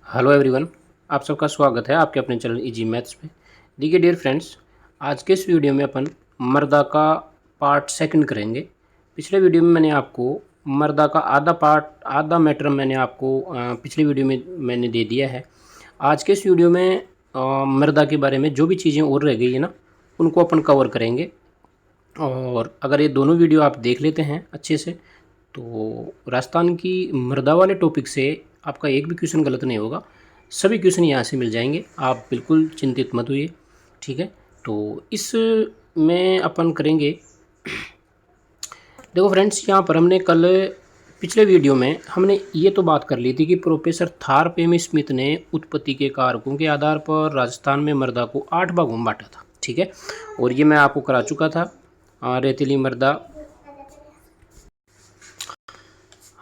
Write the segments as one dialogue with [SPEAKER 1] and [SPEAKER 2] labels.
[SPEAKER 1] Hello everyone, आप सबका स्वागत है आपके अपने चैनल इजी मैथ्स पे। देखिए डियर फ्रेंड्स, आज के इस वीडियो में अपन मर्दा का पार्ट सेकंड करेंगे। पिछले वीडियो में मैंने आपको मर्दा का आधा मैटर मैंने आपको पिछले वीडियो में मैंने दे दिया है। आज के इस वीडियो में मर्दा के बारे में जो भी चीज़ें और रह गई है ना, उनको अपन कवर करेंगे। और अगर ये दोनों वीडियो आप देख लेते हैं अच्छे से तो राजस्थान की मृदा वाले टॉपिक से आपका एक भी क्वेश्चन गलत नहीं होगा। सभी क्वेश्चन यहाँ से मिल जाएंगे, आप बिल्कुल चिंतित मत होइए। ठीक है, तो इस में अपन करेंगे। देखो फ्रेंड्स, यहाँ पर हमने कल पिछले वीडियो में हमने ये तो बात कर ली थी कि प्रोफेसर थारपेम स्मिथ ने उत्पत्ति के कारकों के आधार पर राजस्थान में मृदा को 8 भागों में बांटा था। ठीक है, और ये मैं आपको करा चुका था। रेतीली मृदा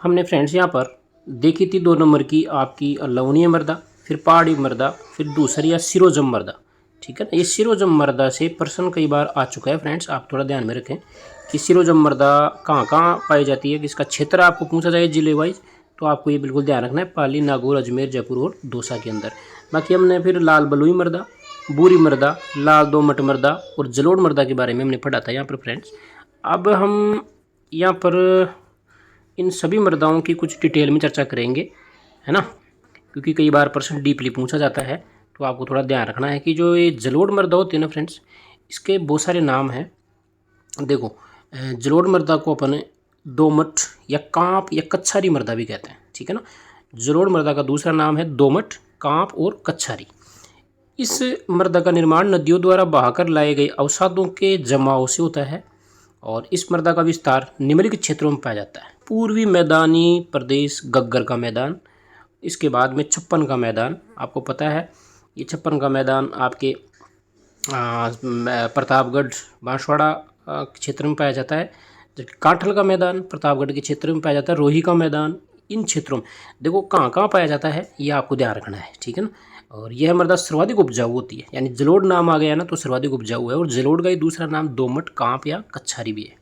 [SPEAKER 1] हमने फ्रेंड्स यहाँ पर देखी थी 2 नंबर की, आपकी लवणीय मृदा, फिर पहाड़ी मृदा, फिर दूसरी या सिरोजम मृदा। ठीक है ना, ये सिरोजम मृदा से प्रश्न कई बार आ चुका है फ्रेंड्स, आप थोड़ा ध्यान में रखें कि सिरोजम मृदा कहाँ कहाँ पाई जाती है, किसका क्षेत्र आपको पूछा जाए जिले वाइज, तो आपको ये बिल्कुल ध्यान रखना है, पाली, नागौर, अजमेर, जयपुर और दौसा के अंदर। बाकी हमने फिर लाल बलुई मृदा, बूरी मृदा, लाल दोमट मृदा और जलोढ़ मृदा के बारे में हमने पढ़ा था यहाँ पर फ्रेंड्स। अब हम यहाँ पर इन सभी मृदाओं की कुछ डिटेल में चर्चा करेंगे, है ना, क्योंकि कई बार प्रश्न डीपली पूछा जाता है। तो आपको थोड़ा ध्यान रखना है कि जो ये जलोढ़ मृदा होती है ना फ्रेंड्स, इसके बहुत सारे नाम हैं। देखो, जलोढ़ मृदा को अपन दोमट या कांप या कच्छारी मृदा भी कहते हैं। ठीक है ना, जलोढ़ मृदा का दूसरा नाम है दोमट, कांप और कच्छारी। इस मृदा का निर्माण नदियों द्वारा बहाकर लाए गए अवसादों के जमाव से होता है और इस मृदा का विस्तार निम्नलिखित क्षेत्रों में पाया जाता है। पूर्वी मैदानी प्रदेश, गग्गर का मैदान, इसके बाद में छप्पन का मैदान, आपको पता है ये छप्पन का मैदान आपके प्रतापगढ़, बांसवाड़ा क्षेत्र में पाया जाता है। जबकि कांठल का मैदान प्रतापगढ़ के क्षेत्र में पाया जाता है। रोही का मैदान, इन क्षेत्रों में देखो कहाँ कहाँ पाया जाता है, ये आपको ध्यान रखना है। ठीक है ना, और यह मृदा सर्वाधिक उपजाऊ होती है, यानी जलोढ़ नाम आ गया ना तो सर्वाधिक उपजाऊ है। और जलोढ़ का ही दूसरा नाम दोमट, कांप या कच्छारी भी है,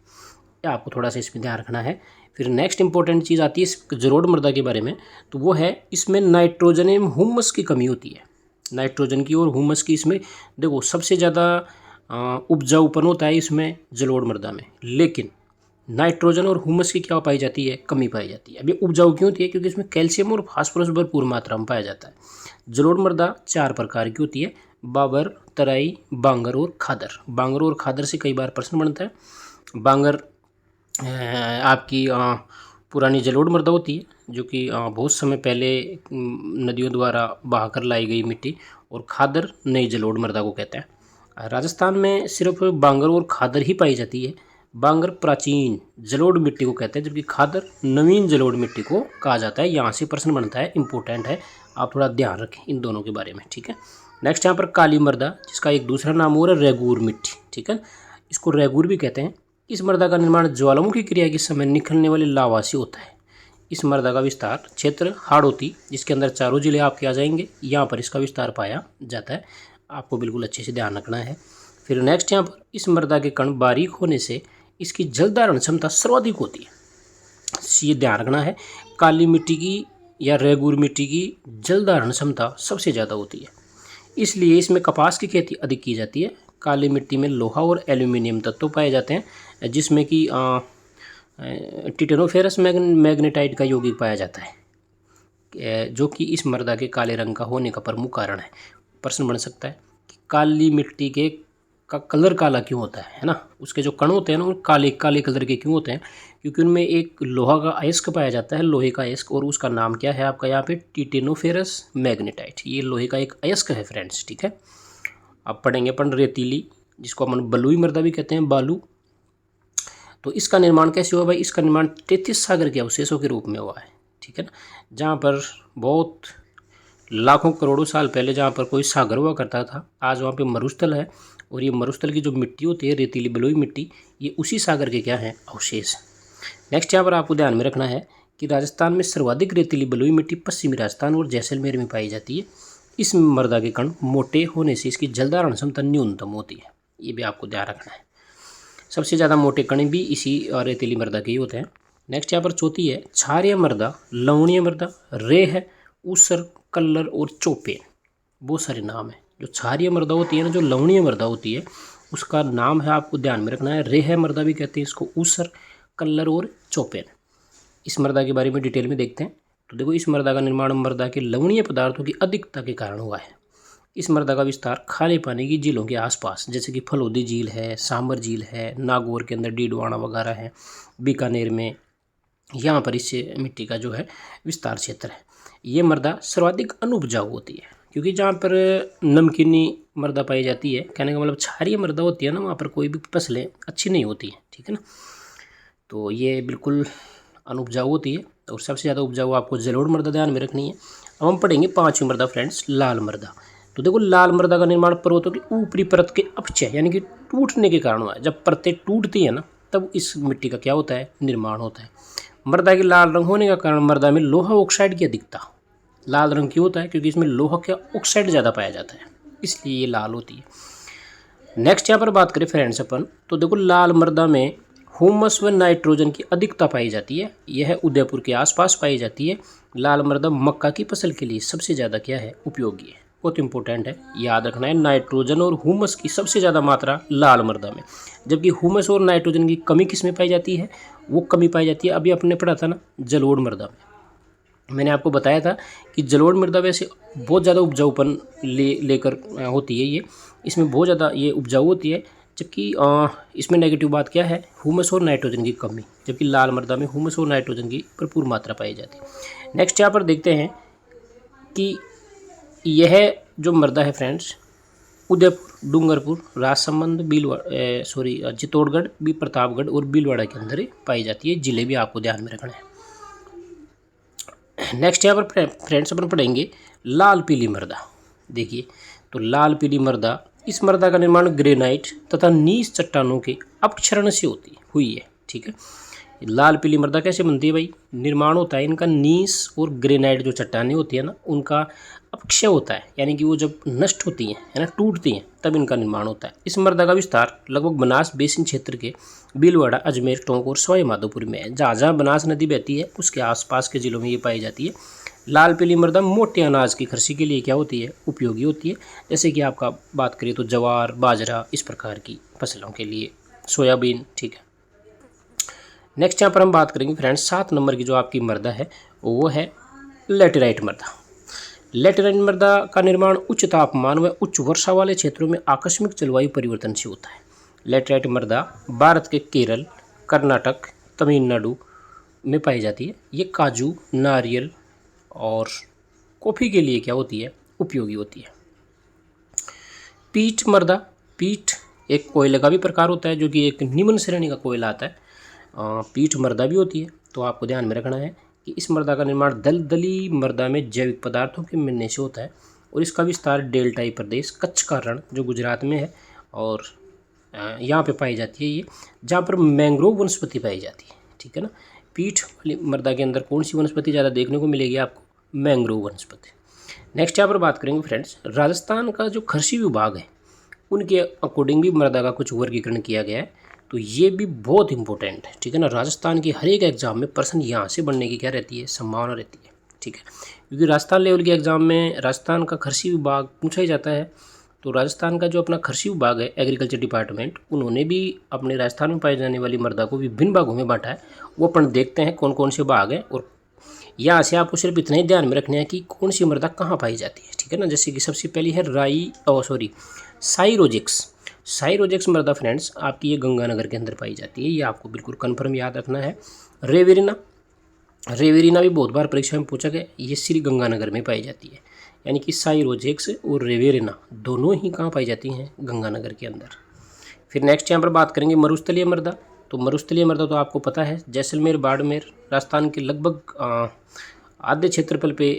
[SPEAKER 1] ये आपको थोड़ा सा इसमें ध्यान रखना है। फिर नेक्स्ट इंपॉर्टेंट चीज़ आती है इस जलोढ़ मृदा के बारे में, तो वो है इसमें नाइट्रोजन एवं हुमस की कमी होती है। नाइट्रोजन की और हुमस की इसमें देखो सबसे ज़्यादा उपजाऊपन होता है इसमें जलोढ़ मृदा में, लेकिन नाइट्रोजन और हुमस की क्या पाई जाती है, कमी पाई जाती है। अब ये उपजाऊ क्यों होती है, क्योंकि इसमें कैल्शियम और फास्फोरस भरपूर मात्रा में पाया जाता है। जलोढ़ मृदा 4 प्रकार की होती है, बाबर, तराई, बांगर और खादर। बांगर और खादर से कई बार प्रश्न बनता है। बांगर आपकी पुरानी जलोढ़ मृदा होती है, जो कि बहुत समय पहले नदियों द्वारा बहाकर लाई गई मिट्टी, और खादर नई जलोढ़ मृदा को कहते हैं। राजस्थान में सिर्फ बांगर और खादर ही पाई जाती है। बांगर प्राचीन जलोढ़ मिट्टी को कहते हैं, जबकि खादर नवीन जलोढ़ मिट्टी को कहा जाता है। यहाँ से प्रश्न बनता है, इंपॉर्टेंट है, आप थोड़ा ध्यान रखें इन दोनों के बारे में। ठीक है, नेक्स्ट यहाँ पर काली मृदा, जिसका एक दूसरा नाम हो रहा है रेगूर मिट्टी। ठीक है, इसको रेगूर भी कहते हैं। इस मृदा का निर्माण ज्वालामुखी क्रिया के समय निकलने वाले लावा से होता है। इस मृदा का विस्तार क्षेत्र हाड़ौती, जिसके अंदर चारों जिले आपके आ जाएंगे, यहाँ पर इसका विस्तार पाया जाता है। आपको बिल्कुल अच्छे से ध्यान रखना है। फिर नेक्स्ट यहाँ पर इस मृदा के कण बारीक होने से इसकी जल धारण क्षमता सर्वाधिक होती है। ये ध्यान रखना है, काली मिट्टी की या रेगूर मिट्टी की जल धारण क्षमता सबसे ज़्यादा होती है, इसलिए इसमें कपास की खेती अधिक की जाती है। काली मिट्टी में लोहा और एल्यूमिनियम तत्व पाए जाते हैं, जिसमें कि टिटेनोफेरस मैग्नेटाइट का यौगिक पाया जाता है, जो कि इस मृदा के काले रंग का होने का प्रमुख कारण है। प्रश्न बन सकता है कि काली मिट्टी के का कलर काला क्यों होता है ना, उसके जो कण होते हैं ना वो काले काले कलर के क्यों होते हैं, क्योंकि उनमें एक लोहा का अयस्क पाया जाता है, लोहे का अयस्क, और उसका नाम क्या है आपका यहाँ पे टिटेनोफेरस मैग्नेटाइट। ये लोहे का एक अयस्क है फ्रेंड्स। ठीक है, अब पढ़ेंगे अपन रेतीली, जिसको अपन बलुई मृदा भी कहते हैं, बालू। तो इसका निर्माण कैसे हुआ भाई, इसका निर्माण 33 सागर के अवशेषों के रूप में हुआ है। ठीक है ना, जहाँ पर बहुत लाखों करोड़ों साल पहले जहाँ पर कोई सागर हुआ करता था, आज वहाँ पे मरुस्थल है, और ये मरुस्थल की जो मिट्टी होती है रेतीली बलुई मिट्टी, ये उसी सागर के क्या है, अवशेष। नेक्स्ट यहाँ पर आपको ध्यान में रखना है कि राजस्थान में सर्वाधिक रेतीली बलुई मिट्टी पश्चिमी राजस्थान और जैसलमेर में पाई जाती है। इस मृदा के कण मोटे होने से इसकी जलधारण क्षमता न्यूनतम होती है, ये भी आपको ध्यान रखना है। सबसे ज़्यादा मोटे कण भी इसी रेतीली मृदा के ही होते हैं। नेक्स्ट यहाँ पर चौथी है क्षारीय मृदा, लवणीय मृदा, रेह, ऊसर, कल्लर और चौपेन, बहुत सारे नाम हैं। जो क्षारीय मृदा होती है ना, जो लवणीय मृदा होती है, उसका नाम है, आपको ध्यान में रखना है, रेह मृदा भी कहते हैं इसको, ऊसर, कल्लर और चौपेन। इस मृदा के बारे में डिटेल में देखते हैं। तो देखो, इस मृदा का निर्माण मृदा के लवणीय पदार्थों की अधिकता के कारण हुआ है। इस मृदा का विस्तार खारे पानी की झीलों के आसपास, जैसे कि फलोदी झील है, सांबर झील है, नागौर के अंदर डीडवाना वगैरह है, बीकानेर में, यहाँ पर इस मिट्टी का जो है विस्तार क्षेत्र है। ये मृदा सर्वाधिक अनुपजाऊ होती है, क्योंकि जहाँ पर नमकीनी मृदा पाई जाती है, कहने का मतलब क्षारीय मृदा होती है ना, वहाँ पर कोई भी फसलें अच्छी नहीं होती हैं, ठीक है ना। तो ये बिल्कुल अनुपजाऊ होती है। और सबसे ज़्यादा उपजाऊ आपको जलोढ़ मृदा ध्यान में रखनी है। अब हम पढ़ेंगे 5वीं मृदा फ्रेंड्स, लाल मृदा। तो देखो, लाल मृदा का निर्माण पर्वतों की ऊपरी परत के अपक्षय यानी कि टूटने के कारण हुआ है। जब परतें टूटती है ना, तब इस मिट्टी का क्या होता है, निर्माण होता है। मृदा की लाल रंग होने का कारण मृदा में लोहा ऑक्साइड की अधिकता। लाल रंग क्यों होता है, क्योंकि इसमें लोहा का ऑक्साइड ज़्यादा पाया जाता है, इसलिए ये लाल होती है। नेक्स्ट यहाँ पर बात करें फ्रेंड्स अपन, तो देखो, लाल मृदा में ह्यूमस व नाइट्रोजन की अधिकता पाई जाती है। यह उदयपुर के आसपास पाई जाती है। लाल मृदा मक्का की फसल के लिए सबसे ज़्यादा क्या है, उपयोगी है, बहुत इंपॉर्टेंट है, याद रखना है। नाइट्रोजन और ह्यूमस की सबसे ज़्यादा मात्रा लाल मृदा में, जबकि ह्यूमस और नाइट्रोजन की कमी किस में पाई जाती है, वो कमी पाई जाती है, अभी आपने पढ़ा था ना, जलोढ़ मृदा में। मैंने आपको बताया था कि जलोढ़ मृदा वैसे बहुत ज़्यादा उपजाऊपन लेकर होती है, ये इसमें बहुत ज़्यादा ये उपजाऊ होती है, जबकि इसमें नेगेटिव बात क्या है, ह्यूमस और नाइट्रोजन की कमी, जबकि लाल मृदा में ह्यूमस और नाइट्रोजन की भरपूर मात्रा पाई जाती है। नेक्स्ट यहाँ पर देखते हैं कि यह जो मृदा है फ्रेंड्स, उदयपुर, डूंगरपुर, राजसमंद, चित्तौड़गढ़, प्रतापगढ़ और भीलवाड़ा के अंदर पाई जाती है। जिले भी आपको ध्यान में रखना है। नेक्स्ट यहाँ पर फ्रेंड्स अपन पढ़ेंगे लाल पीली मृदा। देखिए, तो लाल पीली मृदा, इस मृदा का निर्माण ग्रेनाइट तथा नीस चट्टानों के अपक्षरण से हुई है, ठीक है। लाल पीली मृदा कैसे बनती है भाई, निर्माण होता है इनका नीस और ग्रेनाइट जो चट्टानें होती है ना, उनका अपक्षय होता है, यानी कि वो जब नष्ट होती हैं, है ना, टूटती हैं, तब इनका निर्माण होता है। इस मृदा का विस्तार लगभग बनास बेसिन क्षेत्र के भीलवाड़ा, अजमेर, टोंक और सवाई माधोपुर में है। जहाँ जहाँ बनास नदी बहती है, उसके आसपास के जिलों में ये पाई जाती है। लाल पीली मृदा मोटे अनाज की कृषि के लिए क्या होती है, उपयोगी होती है। जैसे कि आपका बात करें तो जवार, बाजरा, इस प्रकार की फसलों के लिए, सोयाबीन, ठीक है। नेक्स्ट यहाँ पर हम बात करेंगे फ्रेंड्स 7 नंबर की जो आपकी मृदा है, वो है लेटेराइट मृदा। लेटेराइट मृदा का निर्माण उच्च तापमान व उच्च वर्षा वाले क्षेत्रों में आकस्मिक जलवायु परिवर्तन से होता है। लेटेराइट मृदा भारत के केरल, कर्नाटक, तमिलनाडु में पाई जाती है। ये काजू, नारियल और कॉफ़ी के लिए क्या होती है, उपयोगी होती है। पीट मृदा, पीट एक कोयले का भी प्रकार होता है, जो कि एक निम्न श्रेणी का कोयला आता है। पीट मृदा भी होती है। तो आपको ध्यान में रखना है कि इस मृदा का निर्माण दलदली मृदा में जैविक पदार्थों के मिलने से होता है, और इसका विस्तार डेल्टाई प्रदेश, कच्छ का रण जो गुजरात में है, और यहाँ पे पाई जाती है ये, जहाँ पर मैंग्रोव वनस्पति पाई जाती है, ठीक है ना। पीठ वाली मृदा के अंदर कौन सी वनस्पति ज़्यादा देखने को मिलेगी आपको, मैंग्रोव वनस्पति। नेक्स्ट यहाँ पर बात करेंगे फ्रेंड्स, राजस्थान का जो कृषि विभाग है, उनके अकॉर्डिंग भी मृदा का कुछ वर्गीकरण किया गया है। तो ये भी बहुत इंपॉर्टेंट है, ठीक है ना। राजस्थान के हर एक एग्जाम में प्रश्न यहाँ से बनने की क्या रहती है, संभावना रहती है, ठीक है, क्योंकि राजस्थान लेवल के एग्जाम में राजस्थान का कृषि विभाग पूछा ही जाता है। तो राजस्थान का जो अपना कृषि विभाग है, एग्रीकल्चर डिपार्टमेंट, उन्होंने भी अपने राजस्थान में पाई जाने वाली मृदा को विभिन्न भागों में बांटा है। वो अपन देखते हैं कौन कौन से भाग हैं, और यहाँ से आपको सिर्फ इतना ही ध्यान में रखना है कि कौन सी मृदा कहाँ पाई जाती है, ठीक है ना। जैसे कि सबसे पहली है साइरोजेक्स। साइरोजेक्स मृदा फ्रेंड्स आपकी ये गंगानगर के अंदर पाई जाती है, ये आपको बिल्कुल कन्फर्म याद रखना है। रेवेरिना, रेवेरिना भी बहुत बार परीक्षा में पूछा गया, ये श्री गंगानगर में पाई जाती है। यानी कि साइरोजेक्स और रेवेरिना दोनों ही कहाँ पाई जाती हैं, गंगानगर के अंदर। फिर नेक्स्ट यहाँ पर बात करेंगे मरुस्थलीय मृदा। तो मरुस्थलीय मृदा तो आपको पता है, जैसलमेर, बाड़मेर, राजस्थान के लगभग आधे क्षेत्रफल पे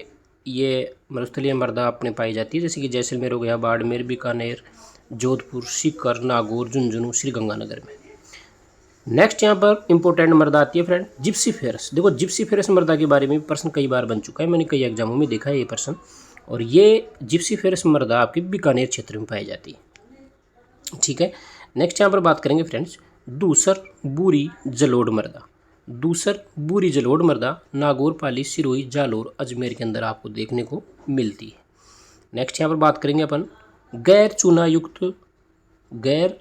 [SPEAKER 1] ये मरुस्थलीय मृदा अपने पाई जाती है। जैसे कि जैसलमेर हो गया, बाड़मेर, बीकानेर, जोधपुर, सीकर, नागौर, झुंझुनू, श्री गंगानगर में। नेक्स्ट यहाँ पर इंपॉर्टेंट मृदा आती है फ्रेंड, जिप्सीफेरस। देखो, जिप्सीफेरस मृदा के बारे में प्रश्न कई बार बन चुका है, मैंने कई एग्जामों में देखा है ये प्रश्न। और ये जिप्सीफेरस मृदा आपकी बीकानेर क्षेत्र में पाई जाती है, ठीक है। नेक्स्ट यहाँ पर बात करेंगे फ्रेंड्स, दूसर, बूरी, जलोढ़ मृदा। दूसर, बूरी जलोढ़ मृदा नागौर, पाली, सिरोही, जालौर, अजमेर के अंदर आपको देखने को मिलती है। नेक्स्ट यहाँ पर बात करेंगे अपन गैर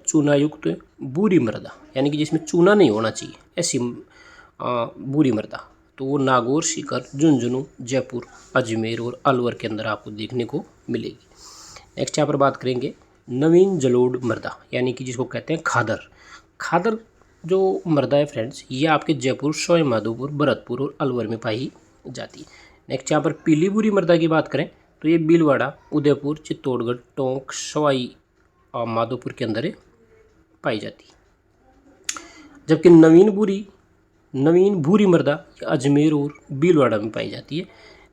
[SPEAKER 1] चूनायुक्त बूरी मृदा, यानी कि जिसमें चूना नहीं होना चाहिए ऐसी बूरी मृदा, तो वो नागौर, सीकर, झुंझुनू, जयपुर, अजमेर और अलवर के अंदर आपको देखने को मिलेगी। नेक्स्ट यहाँ पर बात करेंगे नवीन जलोढ़ मृदा, यानी कि जिसको कहते हैं खादर। खादर जो मृदा है फ्रेंड्स, ये आपके जयपुर, सवाई माधोपुर, भरतपुर और अलवर में पाई जाती है। नेक्स्ट यहाँ पर पीली बूरी मृदा की बात करें तो ये भीलवाड़ा, उदयपुर, चित्तौड़गढ़, टोंक, सवाई माधोपुर के अंदर पाई जाती है। जबकि नवीन भूरी मृदा अजमेर और भीलवाड़ा में पाई जाती है।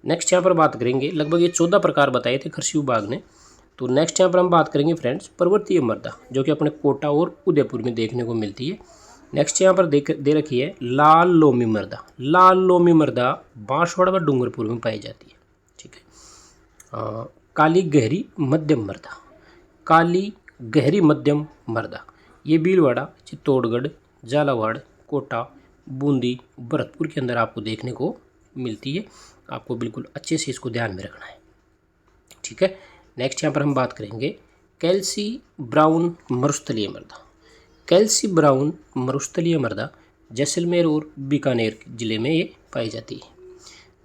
[SPEAKER 1] नेक्स्ट यहाँ पर बात करेंगे, लगभग ये 14 प्रकार बताए थे कृषि विभाग ने। तो नेक्स्ट यहाँ पर हम बात करेंगे फ्रेंड्स पर्वतीय मृदा, जो कि अपने कोटा और उदयपुर में देखने को मिलती है। नेक्स्ट यहाँ पर दे रखी है लाल लोमी मृदा। लाल लोमी मृदा बांसवाड़ा व डूंगरपुर में पाई जाती है। ठीक है। काली गहरी मध्यम मृदा, ये भीलवाड़ा, चित्तौड़गढ़, झालावाड़, कोटा, बूंदी, भरतपुर के अंदर आपको देखने को मिलती है। आपको बिल्कुल अच्छे से इसको ध्यान में रखना है। ठीक है। नेक्स्ट यहाँ पर हम बात करेंगे कैल्सी ब्राउन मरुस्थलीय मृदा। कैल्सी ब्राउन मरुस्थलीय मृदा जैसलमेर और बीकानेर जिले में ये पाई जाती है।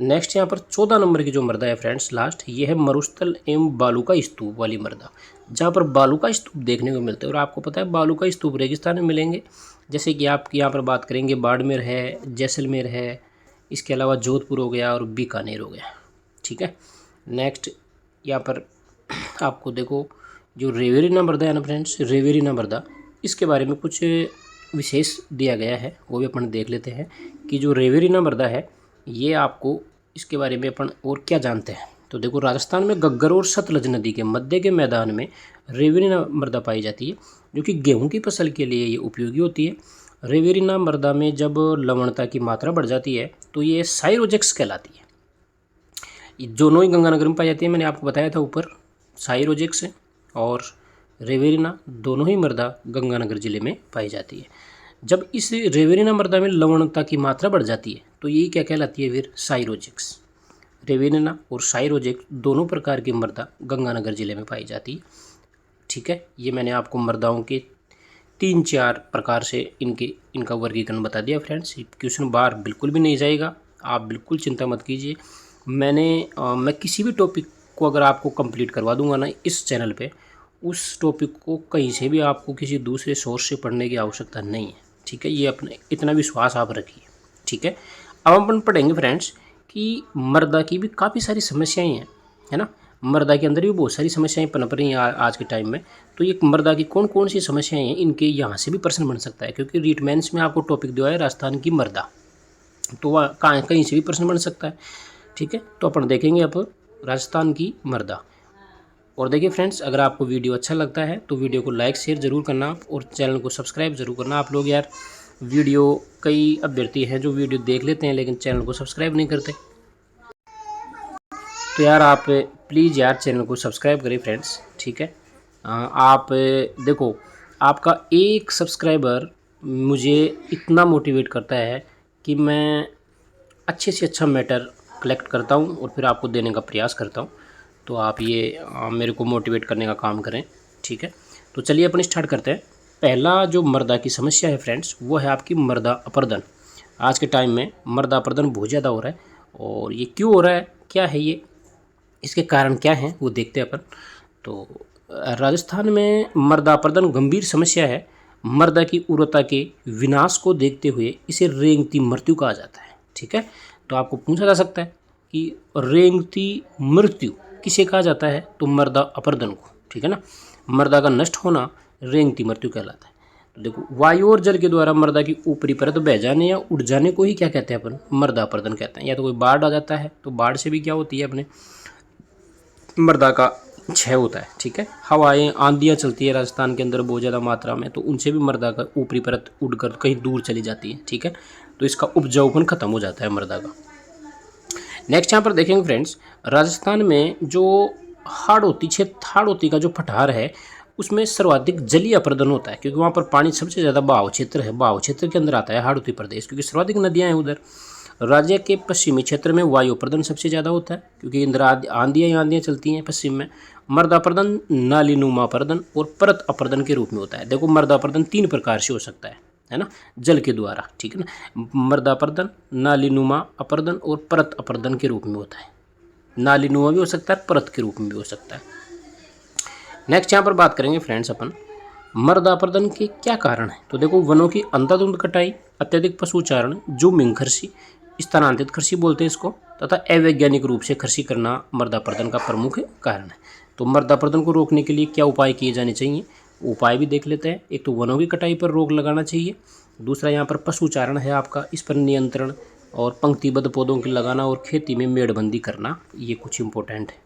[SPEAKER 1] नेक्स्ट यहाँ पर 14 नंबर की जो मृदा है फ्रेंड्स, लास्ट, ये है मरुस्थल एवं बालू का स्तूप वाली मृदा, जहाँ पर बालू का स्तूप देखने को मिलते हैं। और आपको पता है बालू का स्तूप रेगिस्तान में मिलेंगे, जैसे कि आप यहाँ पर बात करेंगे बाड़मेर है, जैसलमेर है, इसके अलावा जोधपुर हो गया और बीकानेर हो गया। ठीक है। नेक्स्ट यहाँ पर आपको देखो जो रेवेरिना मृदा है ना फ्रेंड्स, रेवेरिना मृदा, इसके बारे में कुछ विशेष दिया गया है, वो भी अपन देख लेते हैं कि जो रेवेरिना मृदा है ये आपको इसके बारे में अपन और क्या जानते हैं। तो देखो राजस्थान में गग्गर और सतलज नदी के मध्य के मैदान में रेवेरिना मृदा पाई जाती है, जो कि गेहूं की फसल के लिए ये उपयोगी होती है। रेवेरिना मृदा में जब लवणता की मात्रा बढ़ जाती है तो ये साइरोजेक्स कहलाती है। ये दोनों ही गंगानगर में पाई जाती है, मैंने आपको बताया था ऊपर, साइरोजेक्स और रेवेरिना दोनों ही मृदा गंगानगर जिले में पाई जाती है। जब इस रेवेरिना मृदा में लवणता की मात्रा बढ़ जाती है तो ये क्या कहलाती है फिर, साइरोजेक्स। रेवेरिना और साइरोजेक्स दोनों प्रकार की मृदा गंगानगर जिले में पाई जाती है। ठीक है। ये मैंने आपको मृदाओं के 3-4 प्रकार से इनका वर्गीकरण बता दिया फ्रेंड्स। क्वेश्चन बार बिल्कुल भी नहीं जाएगा, आप बिल्कुल चिंता मत कीजिए। मैं किसी भी टॉपिक को अगर आपको कंप्लीट करवा दूंगा ना इस चैनल पे, उस टॉपिक को कहीं से भी आपको किसी दूसरे सोर्स से पढ़ने की आवश्यकता नहीं है। ठीक है। ये अपने इतना विश्वास आप रखिए। ठीक है। अब अपन पढ़ेंगे फ्रेंड्स कि मृदा की भी काफ़ी सारी समस्याएं हैं, है ना। मृदा के अंदर भी बहुत सारी समस्याएं पनप रही हैं आज के टाइम में। तो ये मृदा की कौन कौन सी समस्याएं हैं, इनके यहाँ से भी प्रश्न बन सकता है, क्योंकि रीट मेंस में आपको टॉपिक दिया है राजस्थान की मृदा, तो वह कहीं से भी प्रश्न बन सकता है। ठीक है। तो अपन देखेंगे अब राजस्थान की मृदा। और देखिए फ्रेंड्स, अगर आपको वीडियो अच्छा लगता है तो वीडियो को लाइक शेयर ज़रूर करना और चैनल को सब्सक्राइब ज़रूर करना। आप लोग यार कई अभ्यर्थी हैं जो वीडियो देख लेते हैं लेकिन चैनल को सब्सक्राइब नहीं करते, तो यार आप प्लीज़ यार चैनल को सब्सक्राइब करें फ्रेंड्स। ठीक है। आप देखो, आपका एक सब्सक्राइबर मुझे इतना मोटिवेट करता है कि मैं अच्छे से अच्छा मैटर कलेक्ट करता हूँ और फिर आपको देने का प्रयास करता हूँ। तो आप ये मेरे को मोटिवेट करने का काम करें। ठीक है। तो चलिए अपन स्टार्ट करते हैं। पहला जो मृदा की समस्या है फ्रेंड्स, वो है आपकी मृदा अपरदन। आज के टाइम में मृदा अपरदन बहुत ज़्यादा हो रहा है, और ये क्यों हो रहा है, क्या है ये, इसके कारण क्या हैं, वो देखते हैं अपन। तो राजस्थान में मृदा अपरदन गंभीर समस्या है। मृदा की उर्वरता के विनाश को देखते हुए इसे रेंगती मृत्यु कहा जाता है। ठीक है। तो आपको पूछा जा सकता है कि रेंगती मृत्यु किसे कहा जाता है, तो मृदा अपरदन को। ठीक है ना। मृदा का नष्ट होना रेंगती मृत्यु कहलाता है। तो देखो, वायु और जल के द्वारा मृदा की ऊपरी परत बह जाने या उड़ जाने को ही क्या कहते हैं अपन, मृदा अपरदन कहते हैं। या तो कोई बाढ़ आ जाता है तो बाढ़ से भी क्या होती है, अपने मृदा का क्षय होता है। ठीक है। हवाएं आंधियाँ चलती है राजस्थान के अंदर बहुत ज़्यादा मात्रा में, तो उनसे भी मृदा का ऊपरी परत उड़कर कहीं दूर चली जाती है। ठीक है। तो इसका उपजाऊपन खत्म हो जाता है मृदा का। नेक्स्ट यहाँ पर देखेंगे फ्रेंड्स, राजस्थान में जो हाड़ौती का जो पठार है उसमें सर्वाधिक जलीय अपर्दन होता है, क्योंकि वहाँ पर पानी सबसे ज़्यादा बहाव क्षेत्र है, बहाव क्षेत्र के अंदर आता है हाड़ौती प्रदेश, क्योंकि सर्वाधिक नदियाँ हैं उधर। राज्य के पश्चिमी क्षेत्र में वायु अपर्दन सबसे ज़्यादा होता है, क्योंकि इंद्र आंधियाँ चलती हैं पश्चिम में। मर्द अपर्दन, नालीनुमा अपर्दन और परत अपर्दन के रूप में होता है। देखो मर्द अपर्दन 3 प्रकार से हो सकता है ना, जल के द्वारा, ठीक है ना। मर्द अपर्दन, नालीनुमा अपर्दन और परत अपर्दन के रूप में होता है। नालीनुमा भी हो सकता है, परत के रूप में भी हो सकता है। नेक्स्ट यहाँ पर बात करेंगे फ्रेंड्स अपन मर्द अपर्दन के क्या कारण है। तो देखो वनों की अंधाधुंध कटाई, अत्यधिक पशुचारण, जूमिंग कृषि, स्थानांतरित कृषि बोलते हैं इसको, तथा अवैज्ञानिक रूप से कृषि करना मर्दापर्दन का प्रमुख कारण है। तो मर्दापर्दन को रोकने के लिए क्या उपाय किए जाने चाहिए, उपाय भी देख लेते हैं। एक तो वनों की कटाई पर रोक लगाना चाहिए, दूसरा यहाँ पर पशुचारण है आपका, इस पर नियंत्रण, और पंक्तिबद्ध पौधों की लगाना और खेती में मेड़बंदी करना, ये कुछ इंपॉर्टेंट है।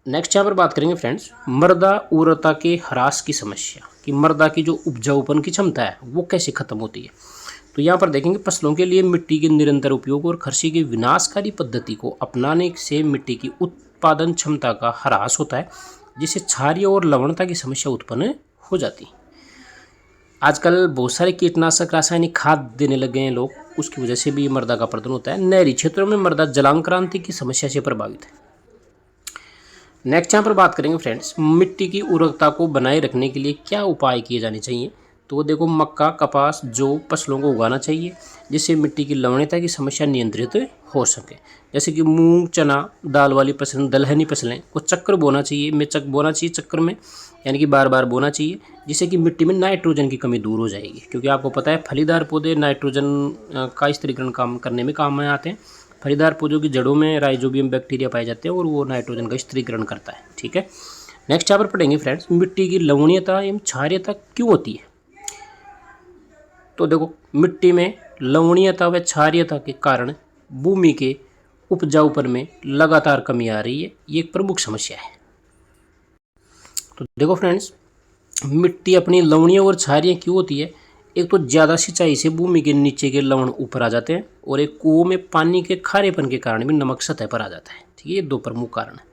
[SPEAKER 1] नेक्स्ट यहाँ पर बात करेंगे फ्रेंड्स मृदा उर्वरता के ह्रास की समस्या, कि मृदा की जो उपजाऊपन की क्षमता है वो कैसे खत्म होती है। तो यहाँ पर देखेंगे फसलों के लिए मिट्टी के निरंतर उपयोग और कृषि की विनाशकारी पद्धति को अपनाने से मिट्टी की उत्पादन क्षमता का ह्रास होता है, जिससे क्षारीय और लवणता की समस्या उत्पन्न हो जाती है। आजकल बहुत सारे कीटनाशक रासायनिक खाद देने लग गए हैं लोग, उसकी वजह से भी मृदा का अपरदन होता है। नहरी क्षेत्रों में मृदा जलांक्रांति की समस्या से प्रभावित है। नेक्स्ट यहाँ पर बात करेंगे फ्रेंड्स मिट्टी की उर्वरकता को बनाए रखने के लिए क्या उपाय किए जाने चाहिए। तो देखो मक्का, कपास, जौ फसलों को उगाना चाहिए, जिससे मिट्टी की लवणता की समस्या नियंत्रित हो सके। जैसे कि मूंग, चना, दाल वाली फसलें, दलहनी फसलें को चक्र बोना चाहिए, बोना चाहिए चक्र में, यानी कि बार बार बोना चाहिए, जिससे कि मिट्टी में नाइट्रोजन की कमी दूर हो जाएगी। क्योंकि आपको पता है फलीदार पौधे नाइट्रोजन का स्थिरीकरण काम करने में काम में आते हैं। फलीदार पौधों की जड़ों में राइजोबियम बैक्टीरिया पाए जाते हैं और वो नाइट्रोजन का स्थिरीकरण करता है, ठीक है। नेक्स्ट यहाँ पर पढ़ेंगे फ्रेंड्स मिट्टी की लवणीयता एवं क्षारीयता क्यों होती है। तो देखो मिट्टी में लवणीयता व क्षारीयता के कारण भूमि के उपजाऊपन में लगातार कमी आ रही है, ये एक प्रमुख समस्या है। तो देखो फ्रेंड्स मिट्टी अपनी लवणीय और क्षारीय क्यों होती है। एक तो ज़्यादा सिंचाई से भूमि के नीचे के लवण ऊपर आ जाते हैं, और एक कुओं में पानी के खारेपन के कारण भी नमक सतह पर आ जाता है, ठीक है। ये 2 प्रमुख कारण है।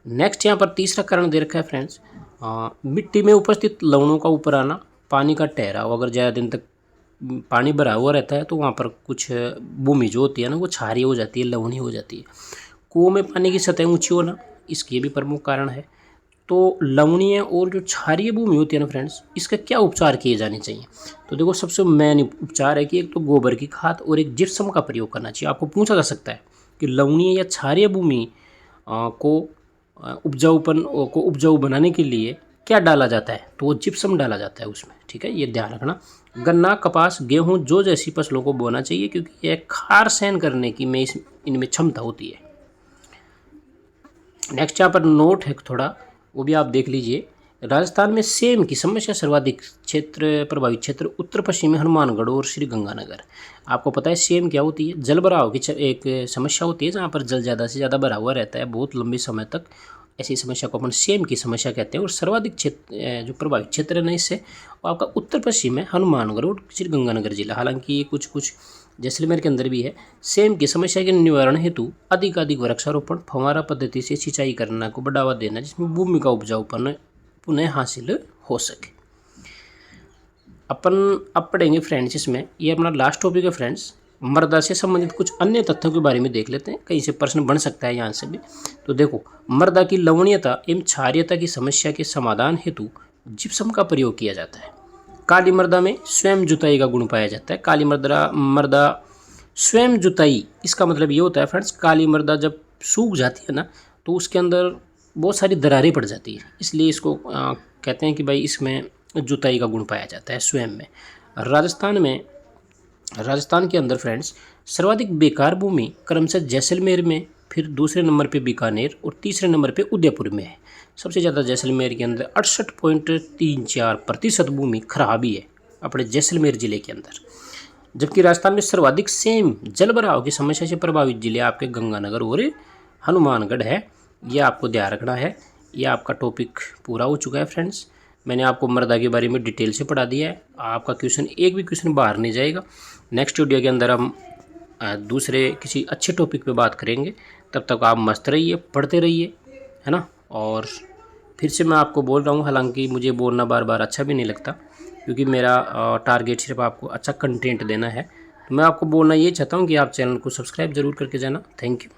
[SPEAKER 1] नेक्स्ट यहाँ पर तीसरा कारण दे रखा है फ्रेंड्स मिट्टी में उपस्थित लवणों का ऊपर आना, पानी का ठहराव। अगर ज़्यादा दिन तक पानी भरा हुआ रहता है तो वहाँ पर कुछ भूमि जो होती है ना वो क्षारीय हो जाती है, लवणीय हो जाती है। कुओं में पानी की सतह ऊँची होना, इसके भी प्रमुख कारण है। तो लवणीय और जो क्षारीय भूमि होती है ना फ्रेंड्स, इसका क्या उपचार किए जाने चाहिए। तो देखो सबसे मेन उपचार है कि एक तो गोबर की खाद और एक जिप्सम का प्रयोग करना चाहिए। आपको पूछा जा सकता है कि लवणीय या क्षारीय भूमि को उपजाऊ बनाने के लिए क्या डाला जाता है, तो वो जिप्सम डाला जाता है उसमें, ठीक है। ये ध्यान रखना। गन्ना, कपास, गेहूँ, जौ जैसी फसलों को बोना चाहिए, क्योंकि यह खार सहन करने की इनमें क्षमता होती है। नेक्स्ट यहाँ पर नोट है थोड़ा, वो भी आप देख लीजिए। राजस्थान में सेम की समस्या सर्वाधिक प्रभावित क्षेत्र उत्तर पश्चिमी हनुमानगढ़ और श्री गंगानगर। आपको पता है सेम क्या होती है, जल भराव की एक समस्या होती है, जहाँ पर जल ज़्यादा से ज़्यादा भरा हुआ रहता है बहुत लंबे समय तक। ऐसी समस्या को अपन सेम की समस्या कहते हैं। और सर्वाधिक क्षेत्र जो प्रभावित क्षेत्र है ना इससे, वो आपका उत्तर पश्चिम में हनुमानगढ़ और श्री गंगानगर जिला। हालांकि ये कुछ जैसलमेर के अंदर भी है। सेम की समस्या के निवारण हेतु अधिक वृक्षारोपण, फव्वारा पद्धति से सिंचाई करना को बढ़ावा देना, जिसमें भूमि का उपजाऊपन पुनः हासिल हो सके। अपन अब पढ़ेंगे फ्रेंड्स इसमें, ये अपना लास्ट टॉपिक है फ्रेंड्स, मृदा से संबंधित कुछ अन्य तथ्यों के बारे में देख लेते हैं, कहीं से प्रश्न बन सकता है यहाँ से भी। तो देखो मृदा की लवणीयता एवं क्षारीयता की समस्या के समाधान हेतु जिप्सम का प्रयोग किया जाता है। काली मृदा में स्वयं जुताई का गुण पाया जाता है। काली मृदा स्वयं जुताई, इसका मतलब ये होता है फ्रेंड्स, काली मृदा जब सूख जाती है ना तो उसके अंदर बहुत सारी दरारें पड़ जाती है, इसलिए इसको कहते हैं कि भाई इसमें जुताई का गुण पाया जाता है स्वयं में। राजस्थान के अंदर फ्रेंड्स सर्वाधिक बेकार भूमि क्रमशः जैसलमेर में, फिर दूसरे नंबर पे बीकानेर और तीसरे नंबर पे उदयपुर में है। सबसे ज़्यादा जैसलमेर के अंदर 68.34% भूमि खराबी है अपने जैसलमेर ज़िले के अंदर। जबकि राजस्थान में सर्वाधिक सेम जल भराव की समस्या से प्रभावित जिले आपके गंगानगर और हनुमानगढ़ है। यह आपको ध्यान रखना है। यह आपका टॉपिक पूरा हो चुका है फ्रेंड्स। मैंने आपको मृदा के बारे में डिटेल से पढ़ा दिया है। आपका एक भी क्वेश्चन बाहर नहीं जाएगा। नेक्स्ट वीडियो के अंदर हम दूसरे किसी अच्छे टॉपिक पे बात करेंगे। तब तक आप मस्त रहिए, पढ़ते रहिए, है ना। और फिर से मैं आपको बोल रहा हूँ, हालांकि मुझे बोलना बार बार अच्छा भी नहीं लगता, क्योंकि मेरा टारगेट सिर्फ आपको अच्छा कंटेंट देना है। तो मैं आपको बोलना ये चाहता हूँ कि आप चैनल को सब्सक्राइब ज़रूर करके जाना। Thank you.